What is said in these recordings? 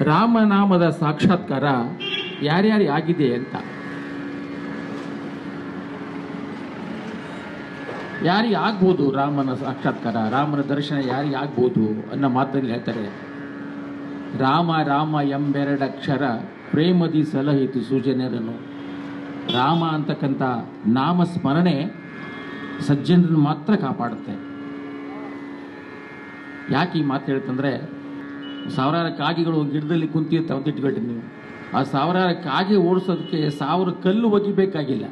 ರಾಮನಾಮದ ಸಾಕ್ಷಾತ್ಕಾರ ಯಾರ್ಯಾರಿಗೆ ಆಗಿದೆ ಅಂತ, ಯಾರಿಗೆ ಆಗ್ಬೋದು ರಾಮನ ಸಾಕ್ಷಾತ್ಕಾರ, ರಾಮನ ದರ್ಶನ ಯಾರಿಗೆ ಆಗ್ಬೋದು ಅನ್ನೋ ಮಾತಲ್ಲಿ ಹೇಳ್ತಾರೆ. ರಾಮ ರಾಮ ಎಂಬೆರಡಕ್ಷರ ಪ್ರೇಮದಿ ಸಲಹಿತು ಸುಜನರನು. ರಾಮ ಅಂತಕ್ಕಂಥ ನಾಮ ಸ್ಮರಣೆ ಸಜ್ಜನರನ್ನು ಮಾತ್ರ ಕಾಪಾಡುತ್ತೆ. ಯಾಕೆ ಈ ಮಾತು ಹೇಳ್ತಂದ್ರೆ, ಸಾವಿರಾರು ಕಾಗೆಗಳು ಗಿಡದಲ್ಲಿ ಕುಂತಿರ್ತಾವೆ ಅಂತ ಇಟ್ಕೊಳ್ರಿ ನೀವು. ಆ ಸಾವಿರಾರು ಕಾಗೆ ಓಡಿಸೋದಕ್ಕೆ 1000 ಕಲ್ಲು ಒಗಿಬೇಕಾಗಿಲ್ಲ.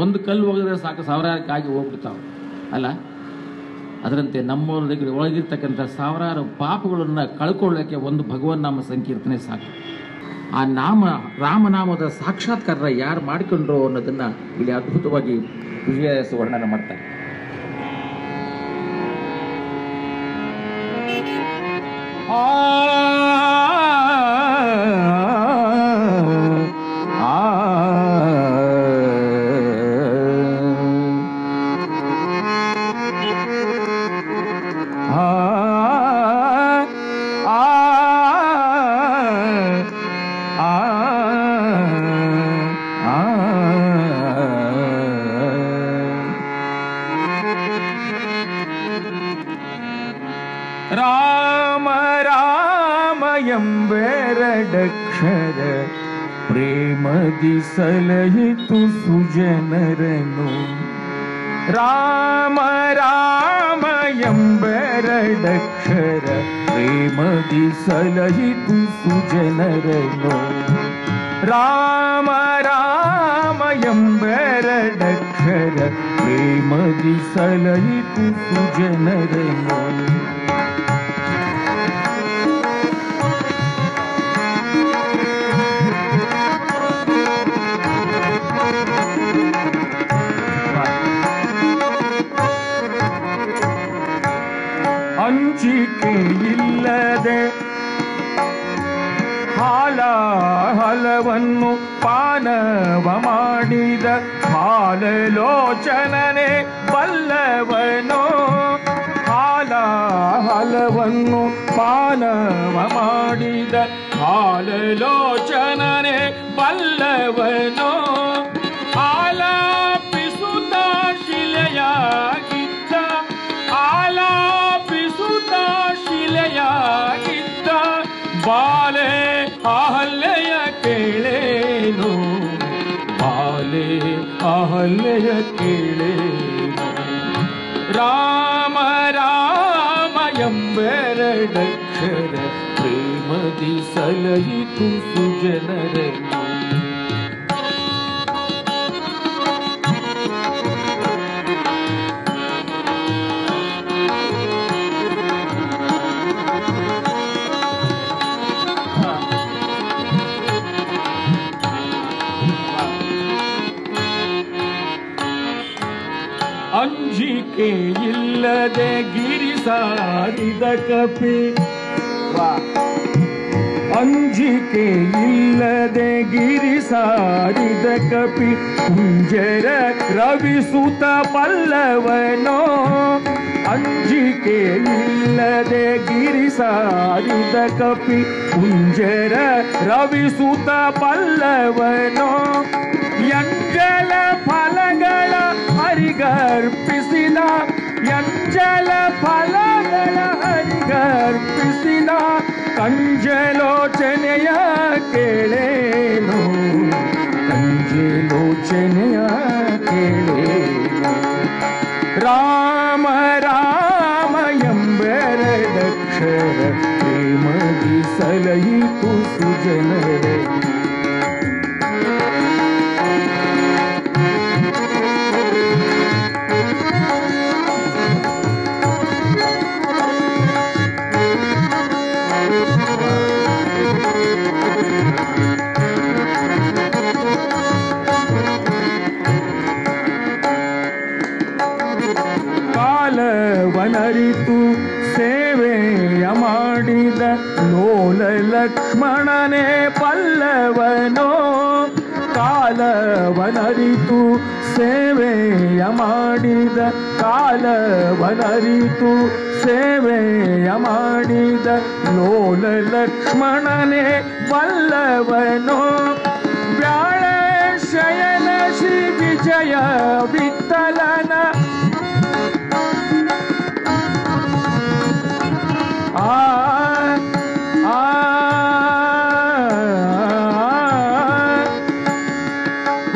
ಒಂದು ಕಲ್ಲು ಒಗೆದ್ರೆ ಸಾಕು, ಸಾವಿರಾರು ಕಾಗೆ ಹೋಗ್ಬಿಡ್ತಾವೆ ಅಲ್ಲ. ಅದರಂತೆ ನಮ್ಮೊಳಗೆ ಒಳಗಿರ್ತಕ್ಕಂಥ ಸಾವಿರಾರು ಪಾಪಗಳನ್ನು ಕಳ್ಕೊಳ್ಳೋಕ್ಕೆ ಒಂದು ಭಗವನ್ ನಾಮ ಸಂಕೀರ್ತನೆ ಸಾಕು. ಆ ನಾಮ ರಾಮನಾಮದ ಸಾಕ್ಷಾತ್ಕಾರ ಯಾರು ಮಾಡಿಕೊಂಡ್ರು ಅನ್ನೋದನ್ನು ಇಲ್ಲಿ ಅದ್ಭುತವಾಗಿ ವಿಜಯದಾಸ ವರ್ಣನೆ ಮಾಡ್ತಾರೆ. ರಾಮ ರಾಮ ಎಂಬೆರಡಕ್ಷರ ಪ್ರೇಮದಿ ಸಲಹಿತು ಸುಜನರನು. ರಾಮ ರಾಮ ಎಂಬೆರಡಕ್ಷರ ಪ್ರೇಮದಿ ಸಲಹಿತು ಸುಜನರನು. ರಾಮ ರಾಮ ಎಂಬೆರಡಕ್ಷರ ಪ್ರೇಮದಿ ಸಲಹಿತು ಸುಜನರನು. ಅಂಜಿಕೆ ಇಲ್ಲದೆ ಹಾಲಹಲವನ್ನು ಪಾನವ ಮಾಡಿದ ಹಾಲಲೋಚನನೆ ಬಲ್ಲವನೋ. ಹಾಲಹಲವನ್ನು ಪಾನವ ಮಾಡಿದ ಹಾಲಲೋಚನನೆ ಬಲ್ಲವನೋ. ಆಲಾಪಿಸುತ್ತ ಶಿಲೆಯಾಗಿದ್ದ ಆಲಾಪಿಸುತ್ತ ಶಿಲೆಯಾಗಿದ್ದ ಬಾಲೆ ಅಹಲ್ಯೆಯ ಕೇಳೇನು. ಬಾಲೆ ಅಹಲ್ಯೆಯ ಕೇಳೇನು. ರಾಮ ರಾಮ ಎಂಬೆರಡಕ್ಷರ ಪ್ರೇಮದಿ ಸಲಹಿತು ಸುಜನರನು. ಅಂಜಿಕೆ ಇಲ್ಲದೆ ಗಿರಿ ಸಾರಿದ ಕಪಿ. ಅಂಜಿಕೆ ಇಲ್ಲದೆ ಗಿರಿ ಸಾರಿದ ಕಪಿ ಕುಂಜರ ರವಿಸುತ ಪಲ್ಲವನೋ. ಅಂಜಿಕೆ ಇಲ್ಲದೆ ಗಿರಿ ಸಾರಿದ ಕಪಿ ಕುಂಜರ ರವಿಸುತ ಪಲ್ಲವನೋ. ಎಂಜಲ ಫಲಗಳ ಹರಿಗರ್ಪಿಸಿದ ಎಂಜಲ ಫಲಗಳ ಹರಿಗರ್ಪಿಸಿದ ಕಂಜಲೋಚನೆಯ ಕೇಳೇನು. ಕಂಜಲೋಚನೆಯ ಕೇಳೇನು. ರಾಮ ರಾಮ ಎಂಬೆರಡಕ್ಷರ ಪ್ರೇಮದಿ ಸಲಹಿತು ಸುಜನರನು. ಕಾಲವನರಿತು ಸೇವೆಯ ಮಾಡಿದ ಲೋಲ ಲಕ್ಷ್ಮಣನೇ ಪಲ್ಲವನೋ. ಕಾಲ ಕಾಲವನರಿತು ಸೇವೆಯ ಮಾಡಿದ ಕಾಲವನರಿತು ಸೇವೆಯ ಮಾಡಿದ ಲೋಲ ಲಕ್ಷ್ಮಣನೇ ವಲ್ಲವನೋ ಬ್ಯಾಳ ಶಯನ ಶ್ರೀ ವಿಜಯ ವಿಠಲನ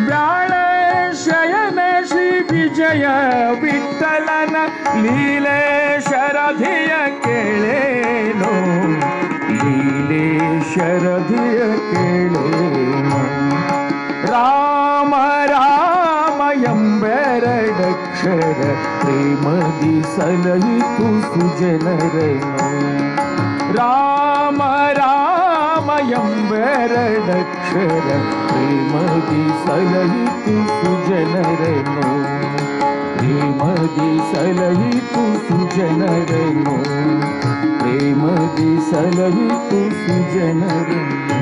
ಬ್ಯಾಳ ಶಯನ ಶ್ರೀ ವಿಜಯ ವಿಠಲನ ಲೀಲೆ ಶರಧಿಯ ಕೇಳೇನು ಲೀಲೆ ಶರಧಿಯ ಕೇಳೇನು ರಾಮ ರಾಮ ಎಂಬೆರಡಕ್ಷರ ಪ್ರೇಮದಿ ಸಲಹಿತು ಸುಜನರನು ರಾಮ ರಾಮ ಎಂಬೆರಡಕ್ಷರ ಪ್ರೇಮದಿ ಸಲಹಿತು ಸುಜನರನು ಪ್ರೇಮದಿ ಸಲಹಿತು ಸುಜನರನು ಪ್ರೇಮದಿ ಸಲಹಿತು ಸುಜನರನು